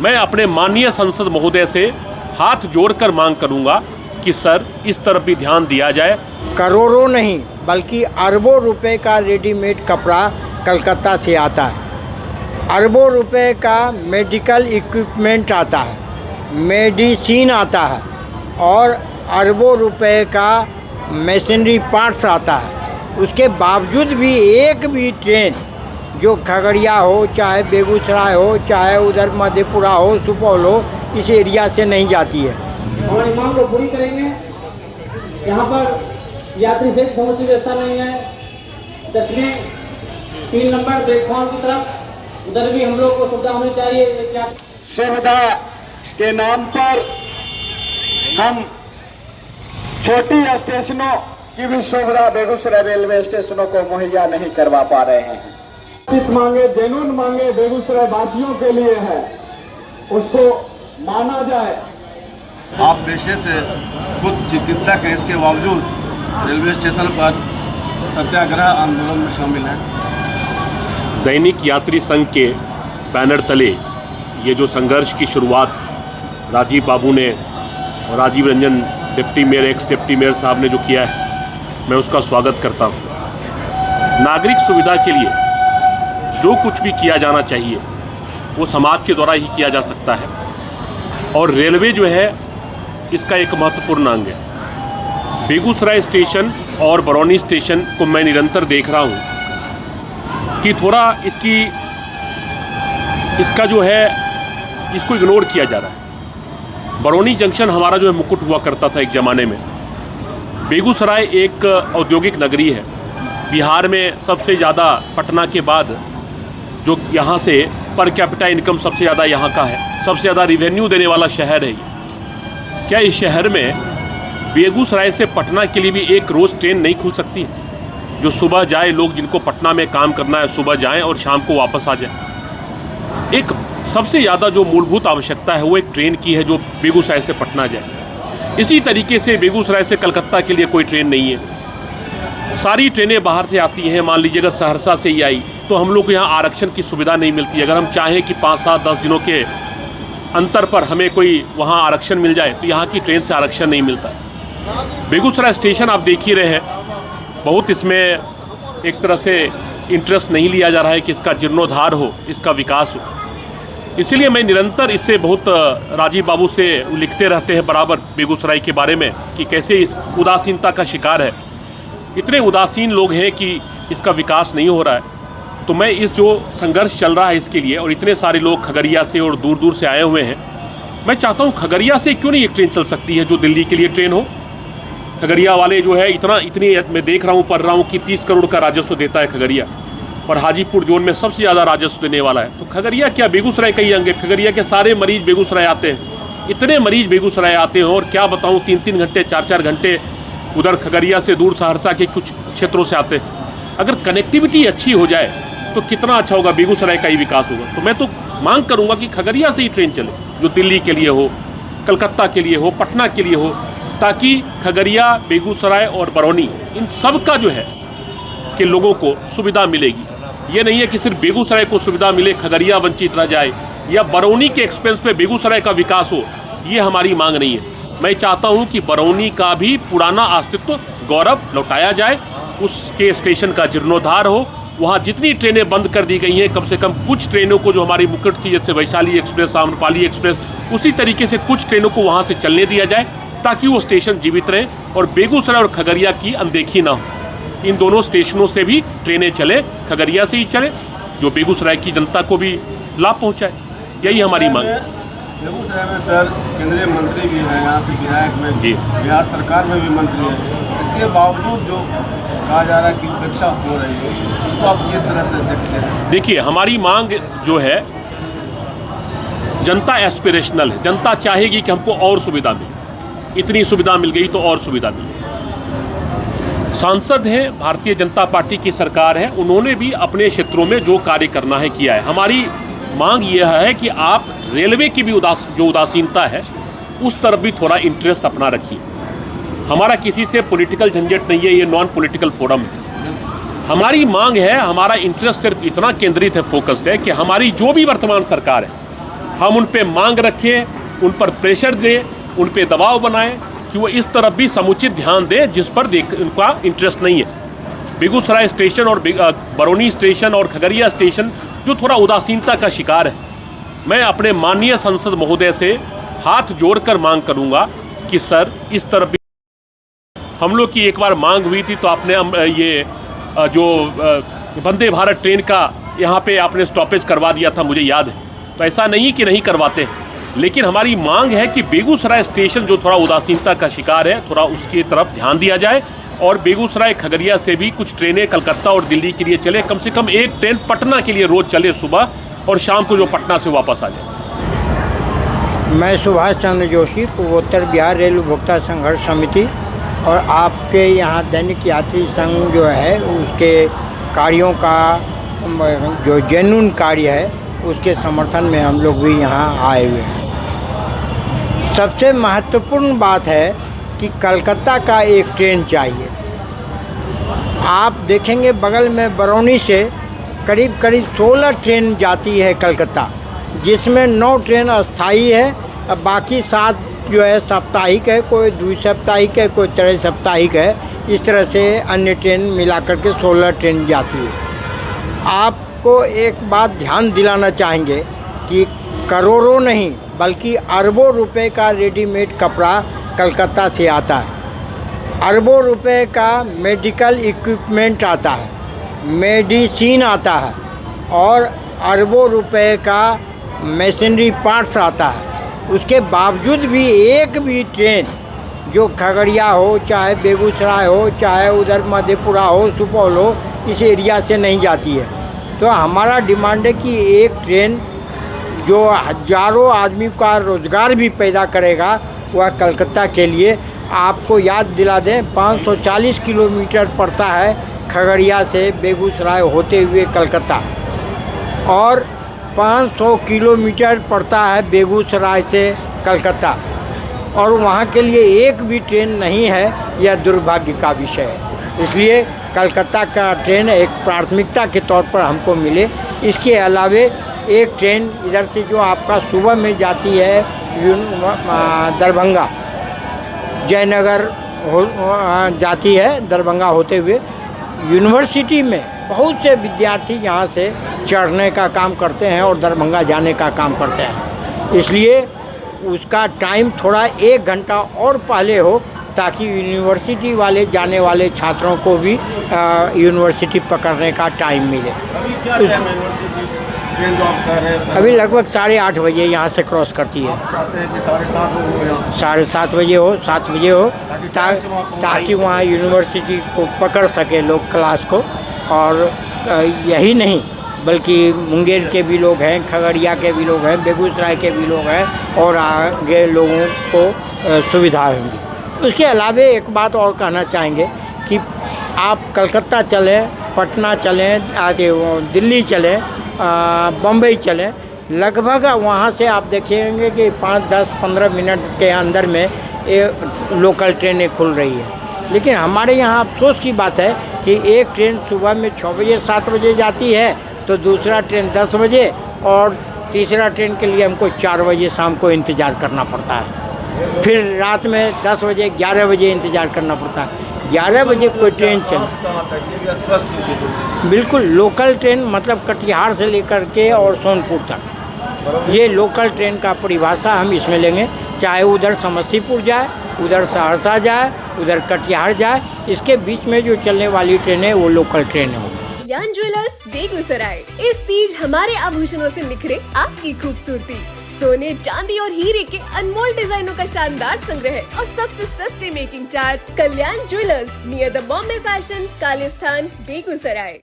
मैं अपने माननीय संसद महोदय से हाथ जोड़कर मांग करूंगा कि सर इस तरफ भी ध्यान दिया जाए। करोड़ों नहीं बल्कि अरबों रुपए का रेडीमेड कपड़ा कलकत्ता से आता है, अरबों रुपए का मेडिकल इक्विपमेंट आता है, मेडिसिन आता है और अरबों रुपए का मशीनरी पार्ट्स आता है। उसके बावजूद भी एक भी ट्रेन जो खगड़िया हो, चाहे बेगूसराय हो, चाहे उधर मधेपुरा हो, सुपौल हो, इस एरिया से नहीं जाती है। हमारी मांग को पूरी करेंगे। यहाँ पर यात्री से पहुँच की व्यवस्था नहीं है। दक्षिणी 3 नंबर प्लेटफॉर्म की तरफ उधर भी हम लोग को सुविधा होनी चाहिए। सुविधा के नाम पर हम छोटी स्टेशनों की भी सुविधा बेगूसराय रेलवे स्टेशनों को मुहैया नहीं करवा पा रहे हैं। मांगे जेन्युइन मांगे बेगूसराय वासियों के लिए है, उसको माना जाए। आप पेशे से खुद चिकित्सक हैं, इसके बावजूद रेलवे स्टेशन पर सत्याग्रह आंदोलन में शामिल हैं। दैनिक यात्री संघ के बैनर तले ये जो संघर्ष की शुरुआत राजीव बाबू ने और Rajiv Ranjan deputy mayor, ex deputy mayor साहब ने जो किया है, मैं उसका स्वागत करता हूँ। नागरिक सुविधा के लिए जो कुछ भी किया जाना चाहिए वो समाज के द्वारा ही किया जा सकता है और रेलवे जो है इसका एक महत्वपूर्ण अंग है। बेगूसराय स्टेशन और बरौनी स्टेशन को मैं निरंतर देख रहा हूँ कि थोड़ा इसका जो है इसको इग्नोर किया जा रहा है। बरौनी जंक्शन हमारा जो है मुकुट हुआ करता था एक ज़माने में। बेगूसराय एक औद्योगिक नगरी है। बिहार में सबसे ज़्यादा पटना के बाद जो यहाँ से पर कैपिटा इनकम सबसे ज़्यादा यहाँ का है, सबसे ज़्यादा रिवेन्यू देने वाला शहर है ये। क्या इस शहर में बेगूसराय से पटना के लिए भी एक रोज़ ट्रेन नहीं खुल सकती है जो सुबह जाए, लोग जिनको पटना में काम करना है सुबह जाएं और शाम को वापस आ जाए? एक सबसे ज़्यादा जो मूलभूत आवश्यकता है वो एक ट्रेन की है जो बेगूसराय से पटना जाए। इसी तरीके से बेगूसराय से कलकत्ता के लिए कोई ट्रेन नहीं है। सारी ट्रेनें बाहर से आती हैं। मान लीजिए अगर सहरसा से ही आई तो हम लोग को यहाँ आरक्षण की सुविधा नहीं मिलती। अगर हम चाहें कि 5, 7, 10 दिनों के अंतर पर हमें कोई वहाँ आरक्षण मिल जाए तो यहाँ की ट्रेन से आरक्षण नहीं मिलता। बेगूसराय स्टेशन आप देख ही रहे हैं, बहुत इसमें एक तरह से इंटरेस्ट नहीं लिया जा रहा है कि इसका जीर्णोद्धार हो, इसका विकास हो। इसीलिए मैं निरंतर इससे बहुत राजीव बाबू से लिखते रहते हैं बराबर बेगूसराय के बारे में कि कैसे इस उदासीनता का शिकार है। इतने उदासीन लोग हैं कि इसका विकास नहीं हो रहा है। तो मैं इस जो संघर्ष चल रहा है इसके लिए, और इतने सारे लोग खगड़िया से और दूर दूर से आए हुए हैं, मैं चाहता हूँ खगड़िया से क्यों नहीं एक ट्रेन चल सकती है जो दिल्ली के लिए ट्रेन हो। खगड़िया वाले जो है इतनी मैं देख रहा हूँ, पढ़ रहा हूँ कि 30 करोड़ का राजस्व देता है खगड़िया, और हाजीपुर जोन में सबसे ज़्यादा राजस्व देने वाला है। तो खगड़िया क्या बेगूसराय का ही अंग है? खगड़िया के सारे मरीज बेगूसराय आते हैं, इतने मरीज बेगूसराय आते हैं और क्या बताऊँ 3-3 घंटे 4-4 घंटे उधर खगड़िया से दूर सहरसा के कुछ क्षेत्रों से आते हैं। अगर कनेक्टिविटी अच्छी हो जाए तो कितना अच्छा होगा, बेगूसराय का ही विकास होगा। तो मैं तो मांग करूंगा कि खगड़िया से ही ट्रेन चले जो दिल्ली के लिए हो, कलकत्ता के लिए हो, पटना के लिए हो, ताकि खगड़िया, बेगूसराय और बरौनी इन सब का जो है कि लोगों को सुविधा मिलेगी। ये नहीं है कि सिर्फ बेगूसराय को सुविधा मिले, खगड़िया वंचित रह जाए, या बरौनी के एक्सपेंस पे बेगूसराय का विकास हो। ये हमारी मांग नहीं है। मैं चाहता हूँ कि बरौनी का भी पुराना अस्तित्व, गौरव लौटाया जाए, उसके स्टेशन का जीर्णोद्धार हो। वहाँ जितनी ट्रेनें बंद कर दी गई हैं, कम से कम कुछ ट्रेनों को जो हमारी मुकुट थी जैसे वैशाली एक्सप्रेस, आम्रपाली एक्सप्रेस, उसी तरीके से कुछ ट्रेनों को वहाँ से चलने दिया जाए ताकि वो स्टेशन जीवित रहे और बेगूसराय और खगड़िया की अनदेखी ना हो। इन दोनों स्टेशनों से भी ट्रेनें चले, खगड़िया से ही चले, जो बेगूसराय की जनता को भी लाभ पहुँचाए। यही हमारी मांग है। बेगूसराय में सर केंद्रीय मंत्री भी हैं, यहाँ से विधायक में जी, बिहार सरकार में भी मंत्री हैं। इसके बावजूद जो कहा जा रहा है कि उपेक्षा हो रही है, उसको आप किस तरह से देखते हैं? देखिए, हमारी मांग जो है, जनता एस्पिरेशनल है। जनता चाहेगी कि हमको और सुविधा मिले। इतनी सुविधा मिल गई तो और सुविधा मिले। सांसद हैं, भारतीय जनता पार्टी की सरकार है, उन्होंने भी अपने क्षेत्रों में जो कार्य करना है किया है। हमारी मांग यह है कि आप रेलवे की भी जो उदासीनता है उस तरफ भी थोड़ा इंटरेस्ट अपना रखिए। हमारा किसी से पॉलिटिकल झंझट नहीं है, ये नॉन पॉलिटिकल फोरम है। हमारी मांग है, हमारा इंटरेस्ट सिर्फ इतना केंद्रित है, फोकस्ड है कि हमारी जो भी वर्तमान सरकार है हम उन पे मांग रखें, उन पर प्रेशर दें, उन पे दबाव बनाएं कि वो इस तरफ भी समुचित ध्यान दें जिस पर उनका इंटरेस्ट नहीं है। बेगूसराय स्टेशन और बरौनी स्टेशन और खगड़िया स्टेशन जो थोड़ा उदासीनता का शिकार है, मैं अपने माननीय संसद महोदय से हाथ जोड़कर मांग करूंगा कि सर इस तरफ भी हम लोग की एक बार मांग हुई थी तो आपने ये जो वंदे भारत ट्रेन का यहाँ पे आपने स्टॉपेज करवा दिया था, मुझे याद है। तो ऐसा नहीं कि नहीं करवाते हैं, लेकिन हमारी मांग है कि बेगूसराय स्टेशन जो थोड़ा उदासीनता का शिकार है, थोड़ा उसकी तरफ ध्यान दिया जाए और बेगूसराय खगड़िया से भी कुछ ट्रेनें कलकत्ता और दिल्ली के लिए चले। कम से कम एक ट्रेन पटना के लिए रोज़ चले सुबह और शाम को जो पटना से वापस आ जाए। मैं सुभाष चंद्र जोशी, पूर्वोत्तर बिहार रेल उपभोक्ता संघर्ष समिति और आपके यहाँ दैनिक यात्री संघ जो है उसके कार्यों का जो जेन्युइन कार्य है उसके समर्थन में हम लोग भी यहाँ आए हुए हैं। सबसे महत्वपूर्ण बात है कि कलकत्ता का एक ट्रेन चाहिए। आप देखेंगे बगल में बरौनी से करीब 16 ट्रेन जाती है कलकत्ता, जिसमें 9 ट्रेन अस्थाई है, अब बाकी 7 जो है साप्ताहिक है, कोई 2 साप्ताहिक है, कोई 3 साप्ताहिक है। इस तरह से अन्य ट्रेन मिला करके 16 ट्रेन जाती है। आपको एक बात ध्यान दिलाना चाहेंगे कि करोड़ों नहीं बल्कि अरबों रुपए का रेडीमेड कपड़ा कलकत्ता से आता है। अरबों रुपए का मेडिकल इक्विपमेंट आता है, मेडिसिन आता है और अरबों रुपए का मशीनरी पार्ट्स आता है। उसके बावजूद भी एक भी ट्रेन जो खगड़िया हो, चाहे बेगूसराय हो, चाहे उधर मधेपुरा हो, सुपौल हो, इस एरिया से नहीं जाती है। तो हमारा डिमांड है कि एक ट्रेन जो हज़ारों आदमी का रोज़गार भी पैदा करेगा वह कलकत्ता के लिए। आपको याद दिला दें 540 किलोमीटर पड़ता है खगड़िया से बेगूसराय होते हुए कलकत्ता और 500 किलोमीटर पड़ता है बेगूसराय से कलकत्ता, और वहाँ के लिए एक भी ट्रेन नहीं है। यह दुर्भाग्य का विषय है। इसलिए कलकत्ता का ट्रेन एक प्राथमिकता के तौर पर हमको मिले। इसके अलावे एक ट्रेन इधर से जो आपका सुबह में जाती है दरभंगा, जयनगर जाती है दरभंगा होते हुए। यूनिवर्सिटी में बहुत से विद्यार्थी यहाँ से चढ़ने का काम करते हैं और दरभंगा जाने का काम करते हैं, इसलिए उसका टाइम थोड़ा 1 घंटा और पहले हो ताकि यूनिवर्सिटी वाले जाने वाले छात्रों को भी यूनिवर्सिटी पकड़ने का टाइम मिले। अभी लगभग 8:30 बजे यहाँ से क्रॉस करती है। 7:30 बजे हो, 7 बजे हो, ताकि वहाँ यूनिवर्सिटी को पकड़ सके लोग क्लास को। और यही नहीं बल्कि मुंगेर के भी लोग हैं, खगड़िया के भी लोग हैं, बेगूसराय के भी लोग हैं और आगे लोगों को सुविधा होंगी। उसके अलावा एक बात और कहना चाहेंगे कि आप कलकत्ता चलें, पटना चलें, आगे दिल्ली चलें, बम्बई चलें, लगभग वहाँ से आप देखेंगे कि 5, 10, 15 मिनट के अंदर में लोकल ट्रेनें खुल रही है। लेकिन हमारे यहाँ अफसोस की बात है कि एक ट्रेन सुबह में 6 बजे 7 बजे जाती है, तो दूसरा ट्रेन 10 बजे और तीसरा ट्रेन के लिए हमको 4 बजे शाम को इंतज़ार करना पड़ता है। फिर रात में 10 बजे 11 बजे इंतज़ार करना पड़ता है। 11 बजे कोई ट्रेन चले, बिल्कुल लोकल ट्रेन मतलब कटिहार से लेकर के और सोनपुर तक, ये लोकल ट्रेन का परिभाषा हम इसमें लेंगे। चाहे उधर समस्तीपुर जाए, उधर सहरसा जाए, उधर कटिहार जाए, इसके बीच में जो चलने वाली ट्रेन है वो लोकल ट्रेन है। कल्याण ज्वेलर्स बेगूसराय, इस तीज हमारे आभूषणों से निखरे आपकी खूबसूरती। सोने, चांदी और हीरे के अनमोल डिजाइनों का शानदार संग्रह और सबसे सस्ते making charge. Kalyan jewellers near the Bombay fashion, Kalisthan, Begusarai.